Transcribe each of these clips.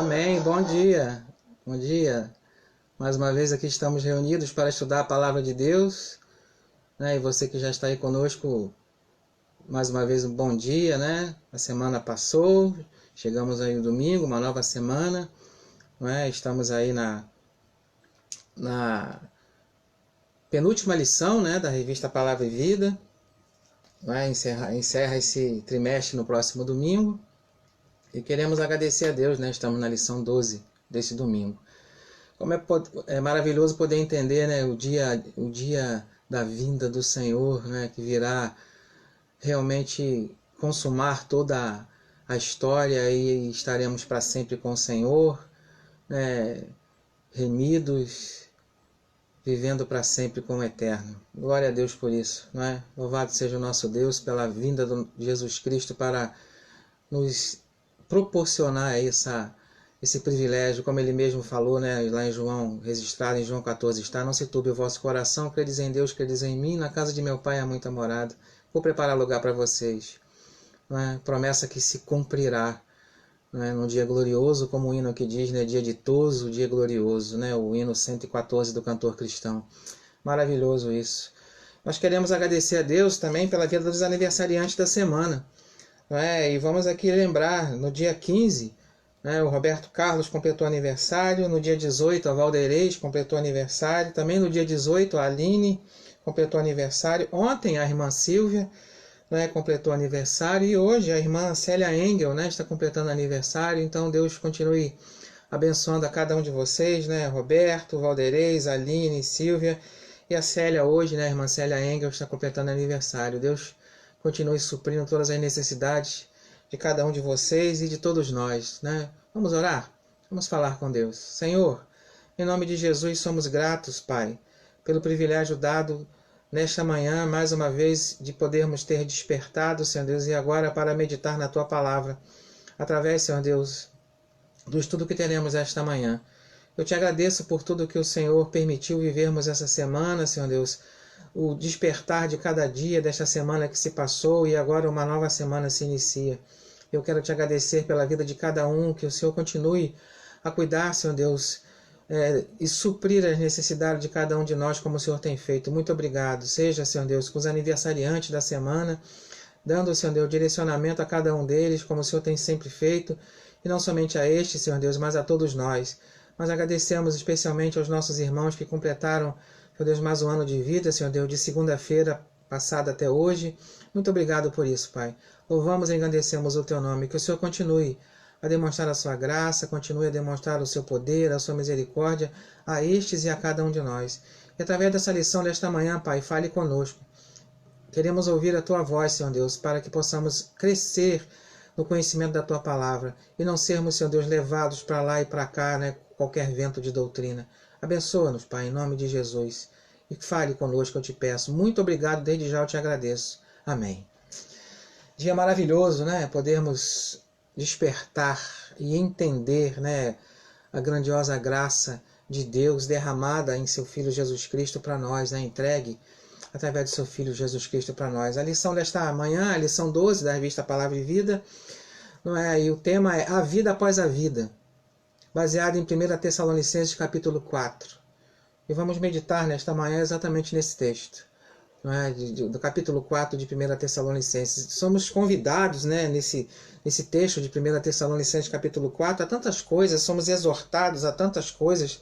Amém. Bom dia. Bom dia. Mais uma vez aqui estamos reunidos para estudar a palavra de Deus, né? E você que já está aí conosco, mais uma vez um bom dia, né? A semana passou, chegamos aí no domingo, uma nova semana, né? Estamos aí na penúltima lição, né, da revista Palavra e Vida, né? Encerra esse trimestre no próximo domingo. E queremos agradecer a Deus, né? Estamos na lição 12 desse domingo. Como é maravilhoso poder entender, né, o dia da vinda do Senhor, né, que virá realmente consumar toda a história e estaremos para sempre com o Senhor, né, remidos, vivendo para sempre com o Eterno. Glória a Deus por isso, não é? Louvado seja o nosso Deus pela vinda de Jesus Cristo para nos proporcionar esse privilégio, como ele mesmo falou, né, lá em João, registrado em João 14, está: não se turbe o vosso coração, credes em Deus, credes em mim, na casa de meu Pai há muita morada, vou preparar lugar para vocês. Né? Promessa que se cumprirá, né, num dia glorioso, como o hino que diz, né, dia ditoso, dia glorioso, né, o hino 114 do cantor cristão. Maravilhoso isso. Nós queremos agradecer a Deus também pela vida dos aniversariantes da semana. E vamos aqui lembrar, no dia 15, né, o Roberto Carlos completou aniversário, no dia 18 a Valdeirês completou aniversário, também no dia 18 a Aline completou aniversário, ontem a irmã Silvia, né, completou aniversário, e hoje a irmã Célia Engel, né, está completando aniversário. Então Deus continue abençoando a cada um de vocês, né, Roberto, Valdeirês, Aline, Silvia, e a Célia hoje, né, a irmã Célia Engel está completando aniversário. Deus continue suprindo todas as necessidades de cada um de vocês e de todos nós, né? Vamos orar? Vamos falar com Deus. Senhor, em nome de Jesus, somos gratos, Pai, pelo privilégio dado nesta manhã, mais uma vez, de podermos ter despertado, Senhor Deus, e agora para meditar na Tua Palavra, através, Senhor Deus, do estudo que teremos esta manhã. Eu te agradeço por tudo que o Senhor permitiu vivermos essa semana, Senhor Deus, o despertar de cada dia desta semana que se passou, e agora uma nova semana se inicia. Eu quero te agradecer pela vida de cada um, que o Senhor continue a cuidar, Senhor Deus, e suprir as necessidades de cada um de nós, como o Senhor tem feito. Muito obrigado. Seja, Senhor Deus, com os aniversariantes da semana, dando, Senhor Deus, direcionamento a cada um deles, como o Senhor tem sempre feito, e não somente a este, Senhor Deus, mas a todos nós. Nós agradecemos especialmente aos nossos irmãos que completaram, Senhor Deus, mais um ano de vida, Senhor Deus, de segunda-feira passada até hoje. Muito obrigado por isso, Pai. Louvamos e engrandecemos o Teu nome. Que o Senhor continue a demonstrar a Sua graça, continue a demonstrar o Seu poder, a Sua misericórdia a estes e a cada um de nós. E através dessa lição desta manhã, Pai, fale conosco. Queremos ouvir a Tua voz, Senhor Deus, para que possamos crescer no conhecimento da Tua palavra e não sermos, Senhor Deus, levados para lá e para cá, né, qualquer vento de doutrina. Abençoa-nos, Pai, em nome de Jesus. E fale conosco, eu te peço. Muito obrigado, desde já eu te agradeço. Amém. Dia maravilhoso, né? Podermos despertar e entender, né, a grandiosa graça de Deus derramada em seu Filho Jesus Cristo para nós, né? Entregue através de seu Filho Jesus Cristo para nós. A lição desta manhã, a lição 12 da revista Palavra e Vida, não é? E o tema é A Vida Após a Vida, baseado em 1 Tessalonicenses capítulo 4. E vamos meditar nesta manhã exatamente nesse texto, não é? Do capítulo 4 de 1 Tessalonicenses. Somos convidados, né, nesse texto de 1 Tessalonicenses capítulo 4 a tantas coisas, somos exortados a tantas coisas,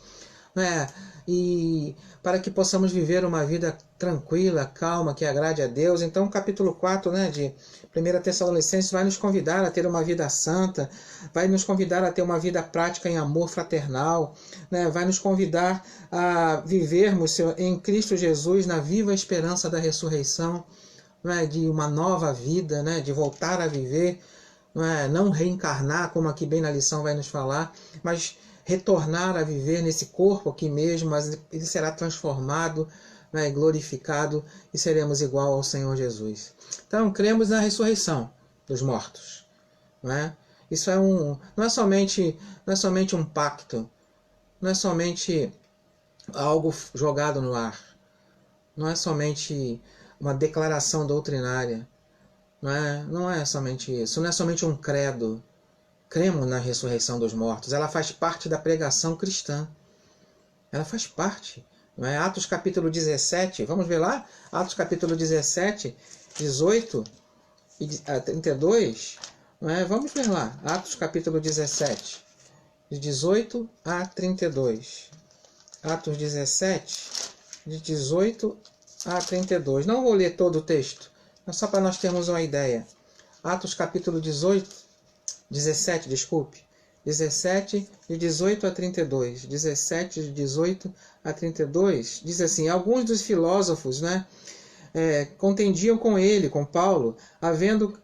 né? E para que possamos viver uma vida tranquila, calma, que agrade a Deus. Então o capítulo 4, né, de 1 Tessalonicenses vai nos convidar a ter uma vida santa, vai nos convidar a ter uma vida prática em amor fraternal, né, vai nos convidar a vivermos em Cristo Jesus na viva esperança da ressurreição, né, de uma nova vida, né, de voltar a viver, não reencarnar, como aqui bem na lição vai nos falar, mas retornar a viver nesse corpo aqui mesmo, mas ele será transformado, né, glorificado, e seremos igual ao Senhor Jesus. Então, cremos na ressurreição dos mortos. Isso não é somente um pacto, não é somente algo jogado no ar, não é somente uma declaração doutrinária, não é somente isso, não é somente um credo, cremos na ressurreição dos mortos. Ela faz parte da pregação cristã. Ela faz parte. Não é? Atos capítulo 17, vamos ver lá? Atos capítulo 17, 18 a 32. Não é? Vamos ver lá. Atos capítulo 17, de 18 a 32. Atos 17, de 18 a 32. Não vou ler todo o texto, mas só para nós termos uma ideia. Atos capítulo 17, desculpe. 17, de 18 a 32. 17, de 18 a 32. Diz assim: alguns dos filósofos, né, contendiam com ele, com Paulo, havendo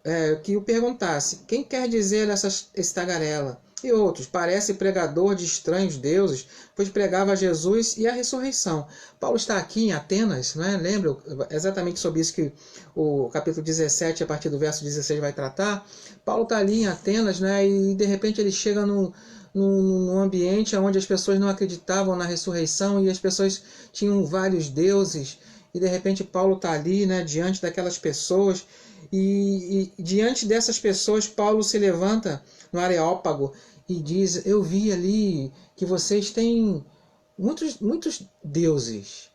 que o perguntasse: quem quer dizer esse tagarela? E outros: parece pregador de estranhos deuses, pois pregava Jesus e a ressurreição. Paulo está aqui em Atenas, não é? Lembra exatamente sobre isso que o capítulo 17, a partir do verso 16, vai tratar. Paulo está ali em Atenas, né? E de repente ele chega num ambiente onde as pessoas não acreditavam na ressurreição e as pessoas tinham vários deuses. E de repente Paulo está ali, né, diante daquelas pessoas. E diante dessas pessoas, Paulo se levanta no Areópago e diz: eu vi ali que vocês têm muitos deuses,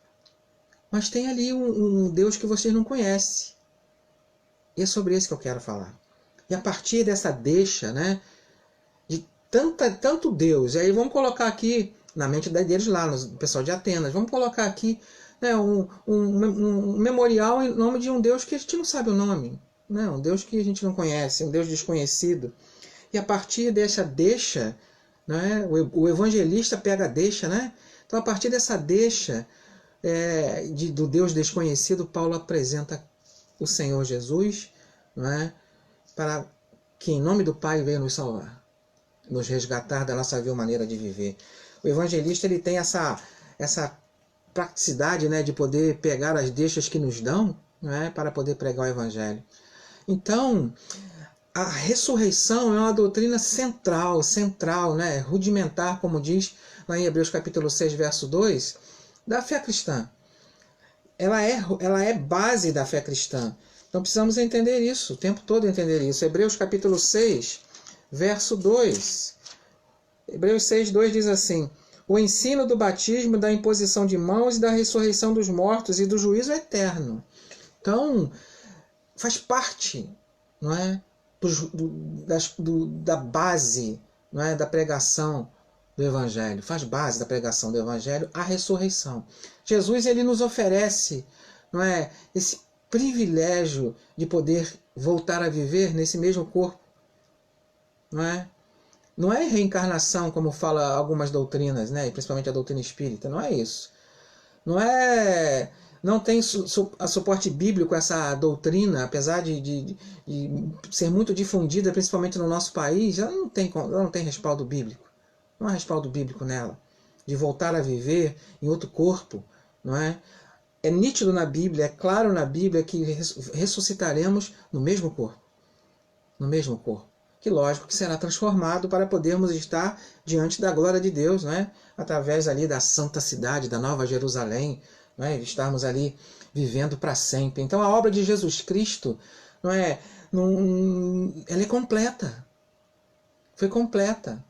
mas tem ali um Deus que vocês não conhecem. E é sobre esse que eu quero falar. E a partir dessa deixa, né, de tanto Deus, e aí vamos colocar aqui na mente deles lá, no pessoal de Atenas, vamos colocar aqui, né, um memorial em nome de um Deus que a gente não sabe o nome, né, um Deus que a gente não conhece, um Deus desconhecido. E a partir dessa deixa, né, o evangelista pega a deixa, né? Então, a partir dessa deixa do Deus desconhecido, Paulo apresenta o Senhor Jesus, não é? Para que, em nome do Pai, venha nos salvar, nos resgatar da nossa vil maneira de viver. O evangelista ele tem essa praticidade, né, de poder pegar as deixas que nos dão, não é? Para poder pregar o evangelho. Então, a ressurreição é uma doutrina central, né, rudimentar, como diz lá em Hebreus capítulo 6, verso 2, da fé cristã. Ela é base da fé cristã. Então precisamos entender isso, o tempo todo entender isso. Hebreus capítulo 6, verso 2. Hebreus 6, 2 diz assim: o ensino do batismo, da imposição de mãos e da ressurreição dos mortos e do juízo eterno. Então, faz parte, não é? Da base, não é, da pregação do Evangelho, faz base da pregação do Evangelho a ressurreição. Jesus ele nos oferece, não é, esse privilégio de poder voltar a viver nesse mesmo corpo, não é? Não é reencarnação como fala algumas doutrinas, né, principalmente a doutrina espírita, não é isso. Não tem suporte bíblico essa doutrina, apesar de ser muito difundida, principalmente no nosso país, ela não tem respaldo bíblico. Não há respaldo bíblico nela. De voltar a viver em outro corpo, não é? É nítido na Bíblia, é claro na Bíblia que ressuscitaremos no mesmo corpo. No mesmo corpo. Que lógico que será transformado para podermos estar diante da glória de Deus, né? Através ali da santa cidade, da Nova Jerusalém, não é? Estarmos ali vivendo para sempre. Então a obra de Jesus Cristo, não é? Ela é completa. Foi completa.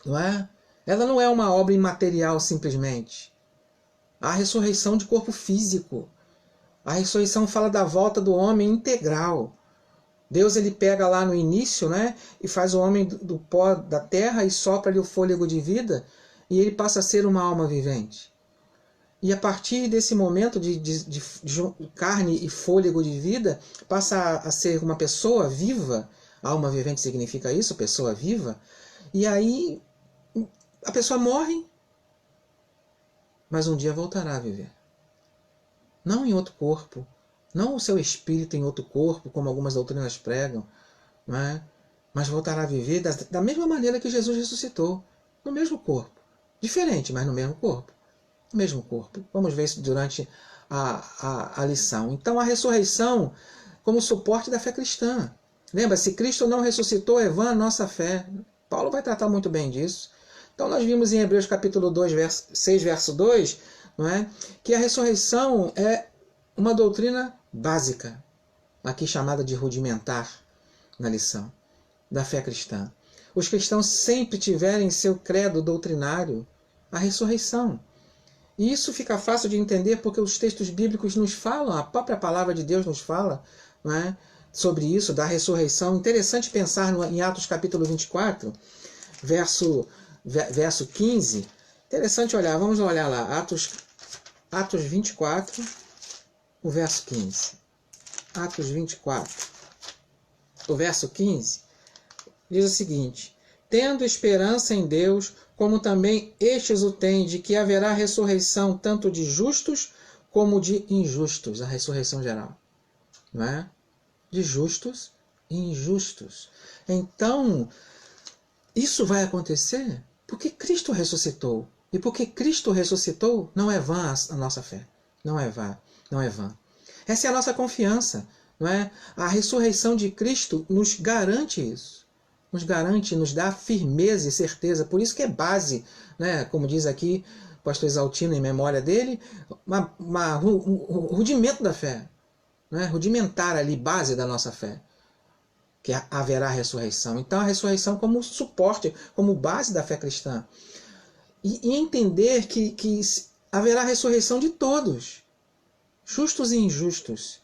Não é? Ela não é uma obra imaterial simplesmente. Há ressurreição de corpo físico. A ressurreição fala da volta do homem integral. Deus ele pega lá no início, né, e faz o homem do pó da terra e sopra-lhe o fôlego de vida e ele passa a ser uma alma vivente. E a partir desse momento de carne e fôlego de vida, passa a ser uma pessoa viva. Alma vivente significa isso, pessoa viva. E aí a pessoa morre, mas um dia voltará a viver. Não em outro corpo, não o seu espírito em outro corpo, como algumas doutrinas pregam, não é? Mas voltará a viver da mesma maneira que Jesus ressuscitou, no mesmo corpo. Diferente, mas no mesmo corpo. No mesmo corpo. Vamos ver isso durante a lição. Então, a ressurreição como suporte da fé cristã. Lembra, se Cristo não ressuscitou, é vã a nossa fé. Paulo vai tratar muito bem disso. Então, nós vimos em Hebreus capítulo 2, 6, verso 2, não é? Que a ressurreição é uma doutrina básica, aqui chamada de rudimentar na lição, da fé cristã. os cristãos sempre tiverem em seu credo doutrinário a ressurreição. E isso fica fácil de entender porque os textos bíblicos nos falam, a própria palavra de Deus nos fala, não é, sobre isso, da ressurreição. Interessante pensar em Atos capítulo 24, verso 15. Interessante olhar, vamos olhar lá, Atos 24, o verso 15. Atos 24, o verso 15, diz o seguinte: tendo esperança em Deus, como também estes o têm, de que haverá ressurreição tanto de justos como de injustos, a ressurreição geral, não é? De justos e injustos. Então, isso vai acontecer porque Cristo ressuscitou. E porque Cristo ressuscitou, não é vã a nossa fé. Não é vã, não é vã. Essa é a nossa confiança, não é? A ressurreição de Cristo nos garante isso. Nos garante, nos dá firmeza e certeza. Por isso que é base, né? Como diz aqui o pastor Exaltino em memória dele, um rudimento da fé. Né? Rudimentar ali, base da nossa fé. Que haverá ressurreição. Então a ressurreição como suporte, como base da fé cristã. E entender que haverá ressurreição de todos, justos e injustos.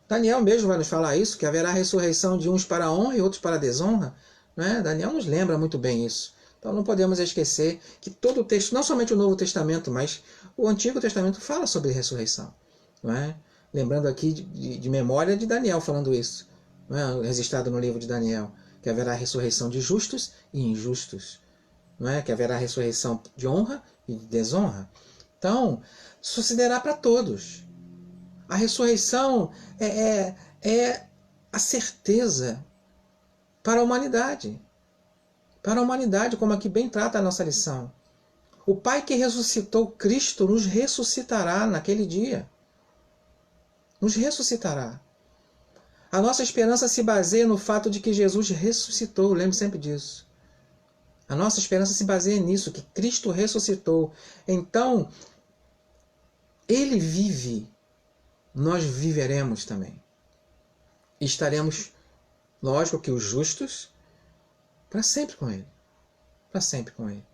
Daniel mesmo vai nos falar isso, que haverá ressurreição de uns para a honra e outros para a desonra. Né? Daniel nos lembra muito bem isso. Então não podemos esquecer que todo o texto, não somente o Novo Testamento, mas o Antigo Testamento fala sobre ressurreição. Não é? Lembrando aqui de memória de Daniel falando isso. Não é? Registrado no livro de Daniel, que haverá ressurreição de justos e injustos. Não é? Que haverá ressurreição de honra e de desonra. Então, sucederá para todos. A ressurreição é a certeza para a humanidade. Para a humanidade, como aqui bem trata a nossa lição. O Pai que ressuscitou Cristo nos ressuscitará naquele dia. Nos ressuscitará. A nossa esperança se baseia no fato de que Jesus ressuscitou. Lembre sempre disso. A nossa esperança se baseia nisso, que Cristo ressuscitou. Então, Ele vive, nós viveremos também. E estaremos, lógico que os justos, para sempre com Ele. Para sempre com Ele.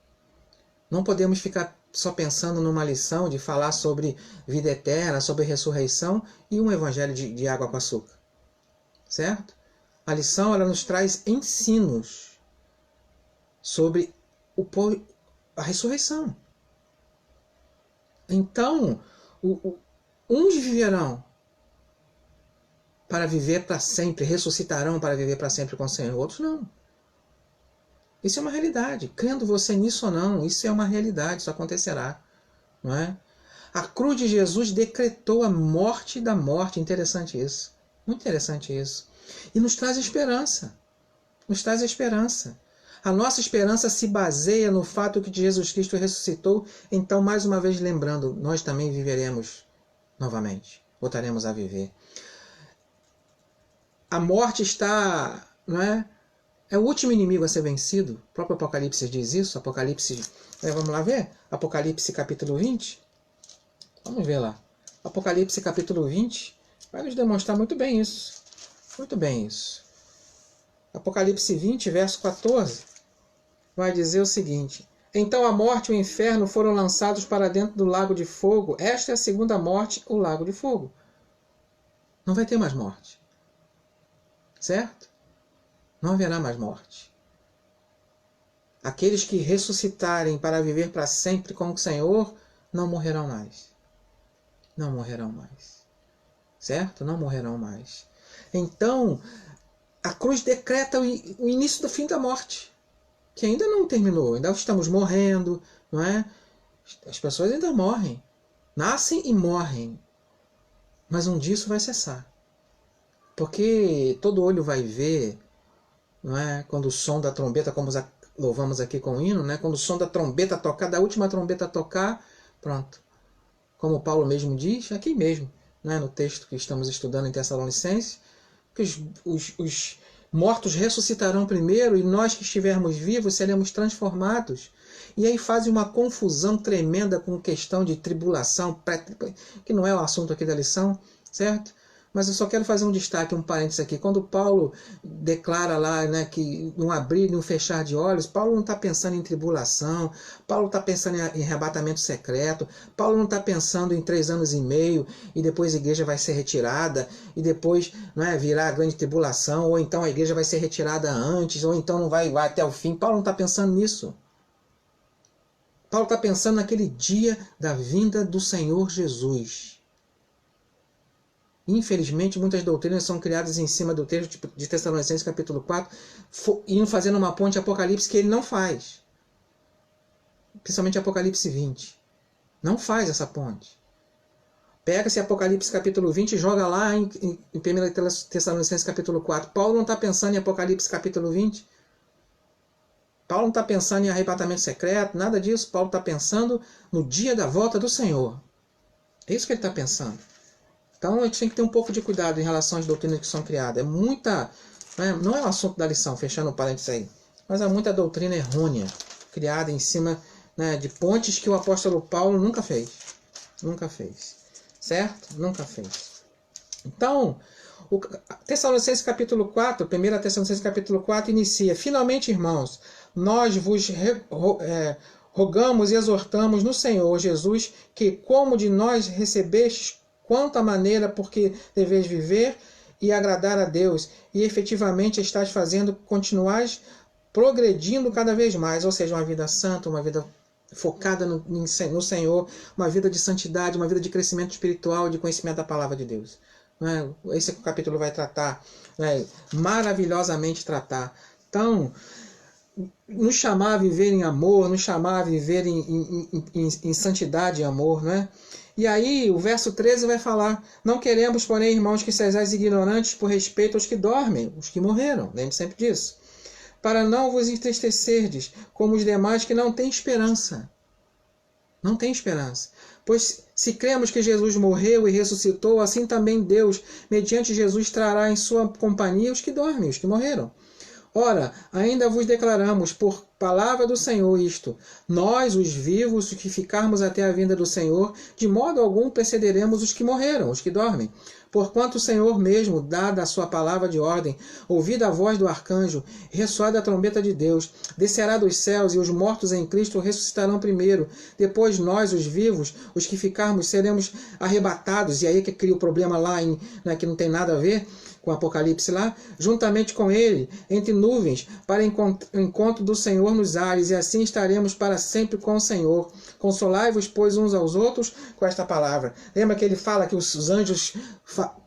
Não podemos ficar só pensando numa lição de falar sobre vida eterna, sobre ressurreição e um evangelho de água com açúcar. Certo? A lição ela nos traz ensinos sobre a ressurreição. Então, uns viverão para viver para sempre, ressuscitarão para viver para sempre com o Senhor, outros não. Isso é uma realidade. Crendo você nisso ou não, isso é uma realidade, isso acontecerá. Não é? A cruz de Jesus decretou a morte da morte. Interessante isso. Muito interessante isso. E nos traz esperança. Nos traz esperança. A nossa esperança se baseia no fato que Jesus Cristo ressuscitou. Então, mais uma vez lembrando, nós também viveremos novamente. Voltaremos a viver. A morte está, não é? É o último inimigo a ser vencido. O próprio Apocalipse diz isso. Apocalipse, vamos lá ver? Apocalipse capítulo 20. Vamos ver lá. Apocalipse capítulo 20 vai nos demonstrar muito bem isso. Muito bem isso. Apocalipse 20, verso 14, vai dizer o seguinte: então a morte e o inferno foram lançados para dentro do lago de fogo. Esta é a segunda morte, o lago de fogo. Não vai ter mais morte. Certo? Não haverá mais morte. Aqueles que ressuscitarem para viver para sempre com o Senhor não morrerão mais. Não morrerão mais. Certo? Não morrerão mais. Então, a cruz decreta o início do fim da morte, que ainda não terminou, ainda estamos morrendo, não é? As pessoas ainda morrem, nascem e morrem, mas um dia isso vai cessar, porque todo olho vai ver, não é? Quando o som da trombeta, como louvamos aqui com o hino, né? Quando o som da trombeta tocar, da última trombeta tocar, pronto. Como Paulo mesmo diz, aqui mesmo, né? No texto que estamos estudando em Tessalonicenses, que os mortos ressuscitarão primeiro e nós que estivermos vivos seremos transformados. E aí fazem uma confusão tremenda com questão de tribulação, que não é o assunto aqui da lição, certo? Mas eu só quero fazer um destaque, um parênteses aqui. Quando Paulo declara lá, né, que num abrir e num fechar de olhos, Paulo não está pensando em tribulação, Paulo está pensando em arrebatamento secreto, Paulo não está pensando em 3 anos e meio e depois a igreja vai ser retirada e depois, né, virá a grande tribulação, ou então a igreja vai ser retirada antes, ou então não vai até o fim. Paulo não está pensando nisso. Paulo está pensando naquele dia da vinda do Senhor Jesus. Infelizmente, muitas doutrinas são criadas em cima do texto de Tessalonicenses capítulo 4, indo fazendo uma ponte Apocalipse que ele não faz. Principalmente Apocalipse 20. Não faz essa ponte. Pega esse Apocalipse capítulo 20 e joga lá em 1 Tessalonicenses capítulo 4. Paulo não está pensando em Apocalipse capítulo 20. Paulo não está pensando em arrebatamento secreto, nada disso. Paulo está pensando no dia da volta do Senhor. É isso que ele está pensando. Então a gente tem que ter um pouco de cuidado em relação às doutrinas que são criadas. É muita, né, não é o assunto da lição, fechando o parênteses aí, mas há muita doutrina errônea criada em cima, né, de pontes que o apóstolo Paulo nunca fez. Nunca fez. Certo? Nunca fez. Então, o Tessalonicenses capítulo 4, 1 Tessalonicenses capítulo 4 inicia: finalmente, irmãos, nós vos rogamos e exortamos no Senhor Jesus que, como de nós recebestes quanto à maneira porque deveis viver e agradar a Deus, e efetivamente estás fazendo, continuais progredindo cada vez mais, ou seja, uma vida santa, uma vida focada no Senhor, uma vida de santidade, uma vida de crescimento espiritual, de conhecimento da palavra de Deus. Esse capítulo vai tratar, maravilhosamente tratar. Então, nos chamar a viver em amor, nos chamar a viver em santidade e amor, né? E aí o verso 13 vai falar: não queremos, porém, irmãos, que sejais ignorantes por respeito aos que dormem, os que morreram, lembre sempre disso, para não vos entristecerdes como os demais que não têm esperança. Não tem esperança. Pois se cremos que Jesus morreu e ressuscitou, assim também Deus, mediante Jesus, trará em sua companhia os que dormem, os que morreram. Ora, ainda vos declaramos por palavra do Senhor isto: nós, os vivos, que ficarmos até a vinda do Senhor, de modo algum precederemos os que morreram, os que dormem. Porquanto o Senhor mesmo, dada a sua palavra de ordem, ouvida a voz do arcanjo, ressoada a trombeta de Deus, descerá dos céus, e os mortos em Cristo ressuscitarão primeiro. Depois nós, os vivos, os que ficarmos, seremos arrebatados. E aí que cria o problema lá, né, que não tem nada a ver com o Apocalipse lá, juntamente com ele, entre nuvens, para o encontro do Senhor nos ares, e assim estaremos para sempre com o Senhor. Consolai-vos, pois, uns aos outros com esta palavra. Lembra que ele fala que os anjos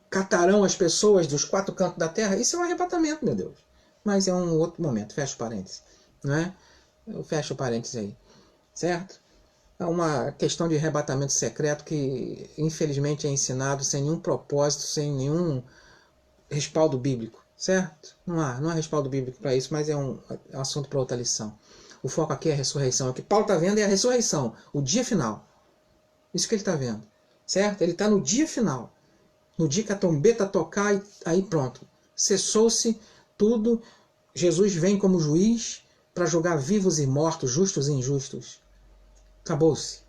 catarão as pessoas dos 4 cantos da terra? Isso é um arrebatamento, meu Deus. Mas é um outro momento, fecha o parênteses. Né? Eu fecho o parênteses aí. Certo? É uma questão de arrebatamento secreto que, infelizmente, é ensinado sem nenhum propósito, sem nenhum respaldo bíblico, certo? Não há respaldo bíblico para isso, mas é um assunto para outra lição. O foco aqui é a ressurreição. O que Paulo está vendo é a ressurreição, o dia final. Isso que ele está vendo, certo? Ele está no dia final, no dia que a trombeta tocar, e aí pronto, cessou-se tudo. Jesus vem como juiz para julgar vivos e mortos, justos e injustos. Acabou-se.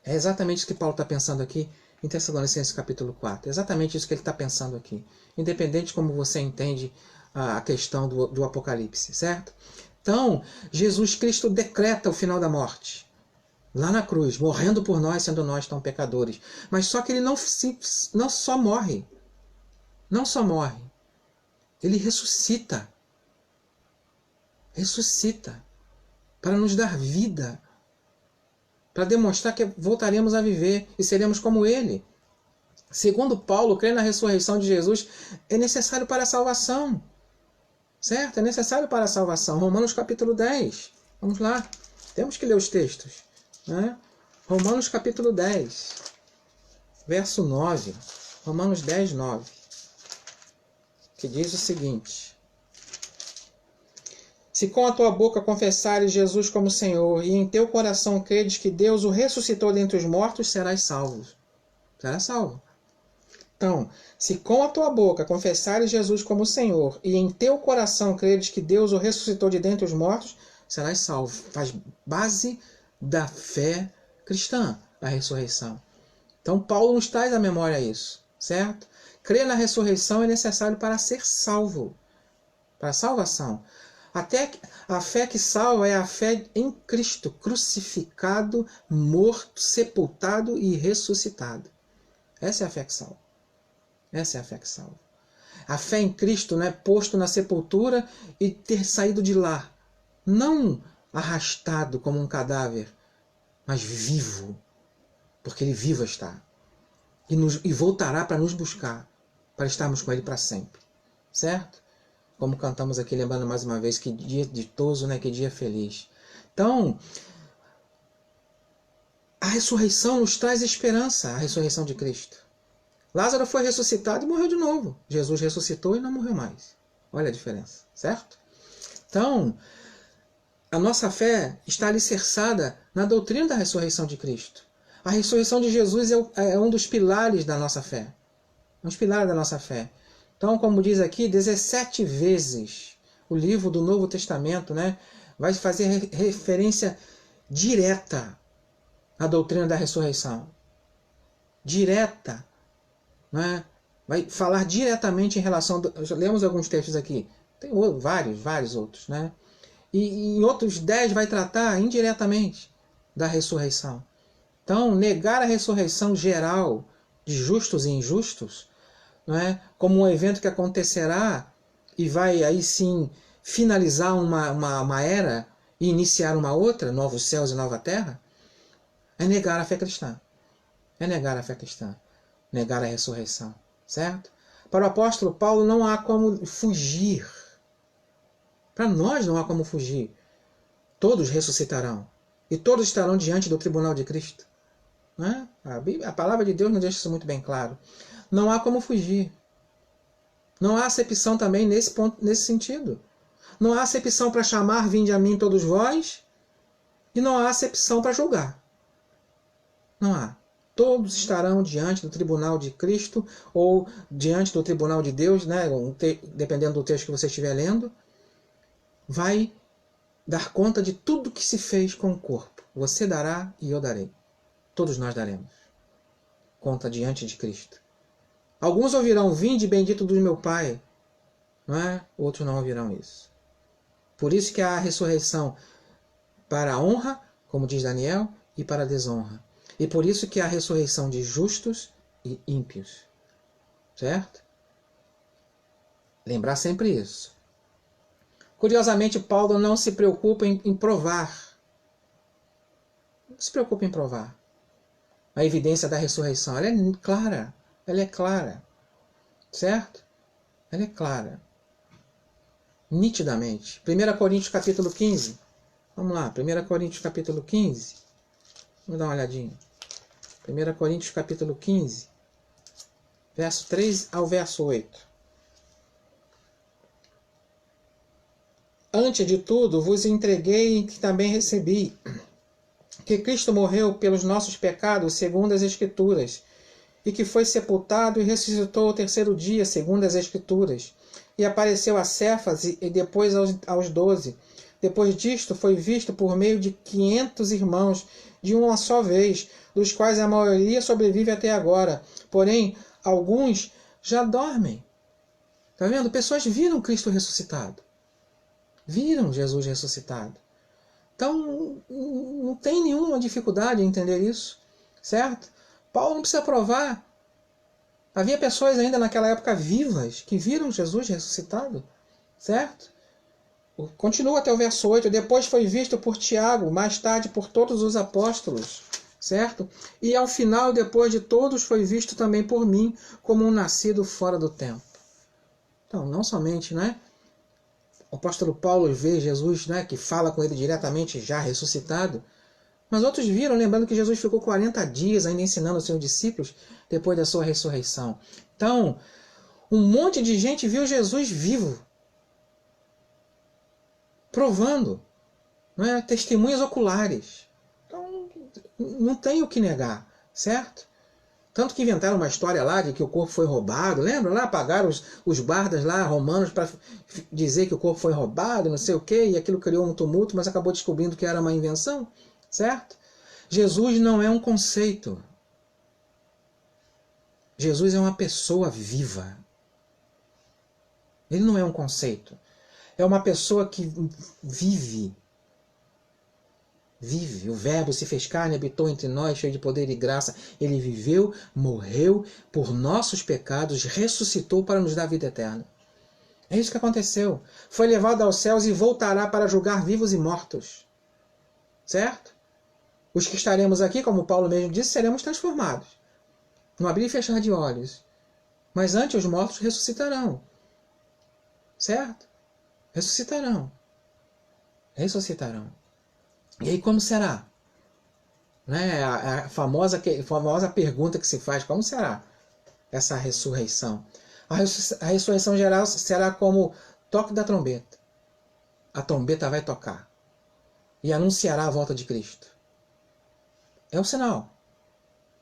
É exatamente isso que Paulo está pensando aqui em Tessalonicenses capítulo 4. É exatamente isso que ele está pensando aqui. Independente de como você entende a questão do Apocalipse, certo? Então, Jesus Cristo decreta o final da morte. Lá na cruz, morrendo por nós, sendo nós tão pecadores. Mas só que ele não só morre. Não só morre. Ele ressuscita. Ressuscita. Para nos dar vida. Para demonstrar que voltaremos a viver e seremos como ele. Segundo Paulo, crer na ressurreição de Jesus é necessário para a salvação. Certo? É necessário para a salvação. Romanos capítulo 10. Vamos lá. Temos que ler os textos. Né? Romanos capítulo 10. Verso 9. Romanos 10, 9. Que diz o seguinte: se com a tua boca confessares Jesus como Senhor e em teu coração credes que Deus o ressuscitou dentre os mortos, serás salvo. Serás salvo. Então, se com a tua boca confessares Jesus como Senhor e em teu coração credes que Deus o ressuscitou de dentre os mortos, serás salvo. Faz base da fé cristã, a ressurreição. Então, Paulo nos traz à memória isso, certo? Crer na ressurreição é necessário para ser salvo, para a salvação. Até a fé que salva é a fé em Cristo, crucificado, morto, sepultado e ressuscitado. Essa é a fé que salva. Essa é a fé que salva. A fé em Cristo não é posto na sepultura e ter saído de lá, não arrastado como um cadáver, mas vivo, porque Ele vivo está. E voltará para nos buscar, para estarmos com Ele para sempre. Certo? Como cantamos aqui, lembrando mais uma vez, que dia ditoso, né? Que dia feliz. Então, a ressurreição nos traz esperança, a ressurreição de Cristo. Lázaro foi ressuscitado e morreu de novo. Jesus ressuscitou e não morreu mais. Olha a diferença, certo? Então, a nossa fé está alicerçada na doutrina da ressurreição de Cristo. A ressurreição de Jesus é um dos pilares da nossa fé. Um dos pilares da nossa fé. Então, como diz aqui, 17 vezes o livro do Novo Testamento, né, vai fazer referência direta à doutrina da ressurreição. Direta. Né? Vai falar diretamente em relação... Já lemos alguns textos aqui. Tem vários outros. Né? E em outros 10 vai tratar indiretamente da ressurreição. Então, negar a ressurreição geral de justos e injustos, não é? Como um evento que acontecerá e vai aí sim finalizar uma era e iniciar uma outra, novos céus e nova terra, é negar a fé cristã. É negar a fé cristã. Negar a ressurreição. Certo? Para o apóstolo Paulo não há como fugir. Para nós não há como fugir. Todos ressuscitarão. E todos estarão diante do tribunal de Cristo. Não é? A palavra de Deus nos deixa isso muito bem claro. Não há como fugir. Não há acepção também nesse sentido. Não há acepção para chamar, vinde a mim todos vós, e não há acepção para julgar. Não há. Todos estarão diante do tribunal de Cristo, ou diante do tribunal de Deus, né? Dependendo do texto que você estiver lendo, vai dar conta de tudo que se fez com o corpo. Você dará e eu darei. Todos nós daremos conta diante de Cristo. Alguns ouvirão, vinde bendito do meu Pai, não é? Outros não ouvirão isso. Por isso que há a ressurreição para a honra, como diz Daniel, e para a desonra. E por isso que há a ressurreição de justos e ímpios. Certo? Lembrar sempre isso. Curiosamente, Paulo não se preocupa em provar. Não se preocupa em provar a evidência da ressurreição. Ela é clara. Ela é clara. Certo? Ela é clara. Nitidamente. 1 Coríntios capítulo 15. Vamos lá. 1 Coríntios capítulo 15. Vamos dar uma olhadinha. 1 Coríntios capítulo 15. Verso 3 ao verso 8. Antes de tudo, vos entreguei e que também recebi, que Cristo morreu pelos nossos pecados, segundo as Escrituras, e que foi sepultado e ressuscitou ao terceiro dia, segundo as Escrituras, e apareceu a Cefas e depois aos 12. Depois disto, foi visto por meio de 500 irmãos, de uma só vez, dos quais a maioria sobrevive até agora. Porém, alguns já dormem. Está vendo? Pessoas viram Cristo ressuscitado. Viram Jesus ressuscitado. Então, não tem nenhuma dificuldade em entender isso. Certo? Paulo não precisa provar. Havia pessoas ainda naquela época vivas que viram Jesus ressuscitado. Certo? Continua até o verso 8. Depois foi visto por Tiago, mais tarde por todos os apóstolos. Certo? E ao final, depois de todos, foi visto também por mim, como um nascido fora do tempo. Então, não somente, né? O apóstolo Paulo vê Jesus, né, que fala com ele diretamente, já ressuscitado. Mas outros viram, lembrando que Jesus ficou 40 dias ainda ensinando os seus discípulos depois da sua ressurreição. Então, um monte de gente viu Jesus vivo. Provando. Não é? Testemunhas oculares. Então, não tem o que negar. Certo? Tanto que inventaram uma história lá de que o corpo foi roubado. Lembra lá? Pagaram os bardas lá, romanos, para dizer que o corpo foi roubado, não sei o quê, e aquilo criou um tumulto, mas acabou descobrindo que era uma invenção. Certo? Jesus não é um conceito. Jesus é uma pessoa viva. Ele não é um conceito. É uma pessoa que vive. Vive. O Verbo se fez carne, habitou entre nós, cheio de poder e graça. Ele viveu, morreu por nossos pecados, ressuscitou para nos dar vida eterna. É isso que aconteceu. Foi levado aos céus e voltará para julgar vivos e mortos. Certo? Os que estaremos aqui, como Paulo mesmo disse, seremos transformados. No abrir e fechar de olhos. Mas antes os mortos ressuscitarão. Certo? Ressuscitarão. Ressuscitarão. E aí como será? Né? A famosa pergunta que se faz, como será essa ressurreição? A ressurreição geral será como toque da trombeta. A trombeta vai tocar e anunciará a volta de Cristo. É o sinal.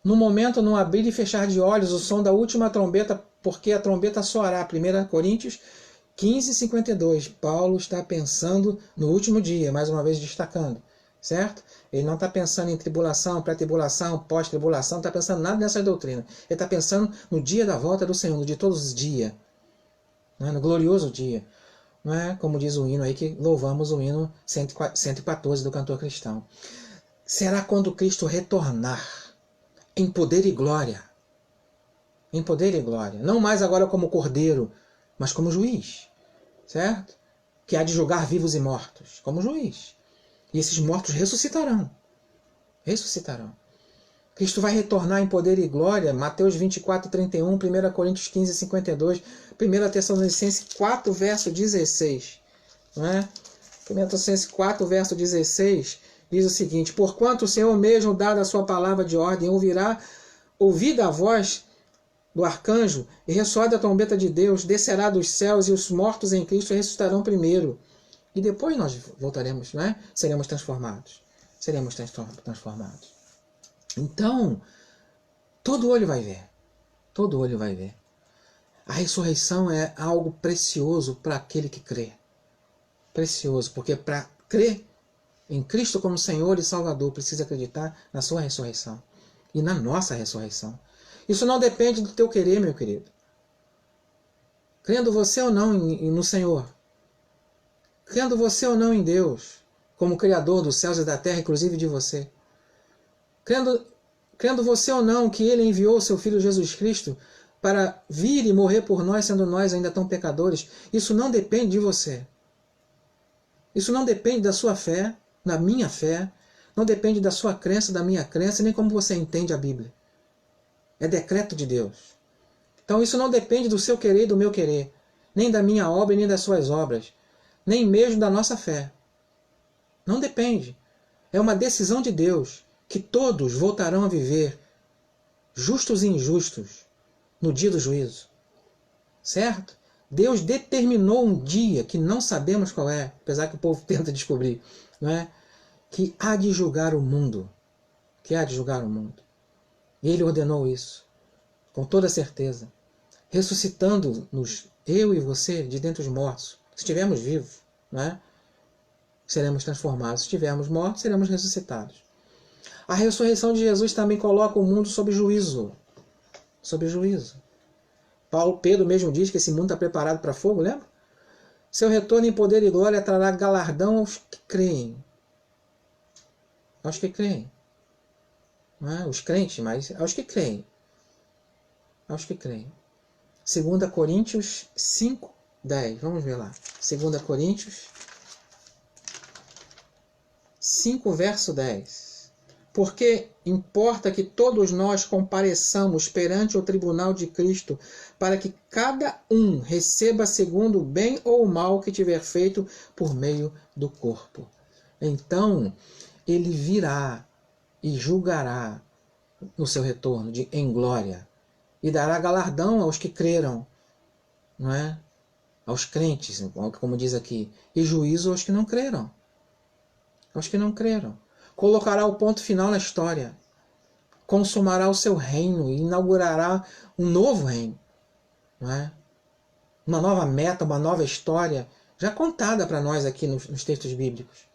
No momento, no abrir e fechar de olhos, o som da última trombeta, porque a trombeta soará. 1 Coríntios 15:52. Paulo está pensando no último dia, mais uma vez destacando. Certo? Ele não está pensando em tribulação, pré-tribulação, pós-tribulação, não está pensando nada nessa doutrina. Ele está pensando no dia da volta do Senhor, no de todos os dias. Né? No glorioso dia. Não é? Como diz o hino aí, que louvamos o hino 114 do cantor cristão. Será quando Cristo retornar em poder e glória. Em poder e glória. Não mais agora como cordeiro, mas como juiz. Certo? Que há de julgar vivos e mortos. Como juiz. E esses mortos ressuscitarão. Ressuscitarão. Cristo vai retornar em poder e glória. Mateus 24:31, 1 Coríntios 15:52, 1 Tessalonicenses 4, verso 16. Não é? 1 Tessalonicenses 4, verso 16, diz o seguinte: porquanto o Senhor mesmo, dada a sua palavra de ordem, ouvida a voz do arcanjo, e ressoada a trombeta de Deus, descerá dos céus, e os mortos em Cristo ressuscitarão primeiro. E depois nós voltaremos, né? Seremos transformados. Seremos transformados. Então, todo olho vai ver. Todo olho vai ver. A ressurreição é algo precioso para aquele que crê. Precioso, porque para crer em Cristo como Senhor e Salvador, precisa acreditar na sua ressurreição. E na nossa ressurreição. Isso não depende do teu querer, meu querido. Crendo você ou não no Senhor. Crendo você ou não em Deus, como Criador dos céus e da terra, inclusive de você. Crendo você ou não que Ele enviou o seu Filho Jesus Cristo para vir e morrer por nós, sendo nós ainda tão pecadores, isso não depende de você. Isso não depende da sua fé, da minha fé, não depende da sua crença, da minha crença, nem como você entende a Bíblia. É decreto de Deus. Então isso não depende do seu querer e do meu querer, nem da minha obra, nem das suas obras. Nem mesmo da nossa fé. Não depende. É uma decisão de Deus que todos voltarão a viver, justos e injustos, no dia do juízo. Certo? Deus determinou um dia que não sabemos qual é, apesar que o povo tenta descobrir, não é? Que há de julgar o mundo. Que há de julgar o mundo. E Ele ordenou isso, com toda certeza, ressuscitando-nos, eu e você, de dentre os mortos. Se estivermos vivos, né, seremos transformados. Se estivermos mortos, seremos ressuscitados. A ressurreição de Jesus também coloca o mundo sob juízo. Sob juízo. Pedro mesmo diz que esse mundo está preparado para fogo, lembra? Seu retorno em poder e glória trará galardão aos que creem. Aos que creem. Não é? Os crentes, mas aos que creem. Aos que creem. 2 Coríntios 5, 10. Vamos ver lá. 2 Coríntios 5, verso 10. Porque importa que todos nós compareçamos perante o tribunal de Cristo, para que cada um receba segundo o bem ou o mal que tiver feito por meio do corpo. Então, ele virá e julgará no seu retorno em glória, e dará galardão aos que creram, não é? Aos crentes, como diz aqui, e juízo aos que não creram. Aos que não creram. Colocará o ponto final na história, consumará o seu reino e inaugurará um novo reino, não é? Uma nova meta, uma nova história, já contada para nós aqui nos textos bíblicos.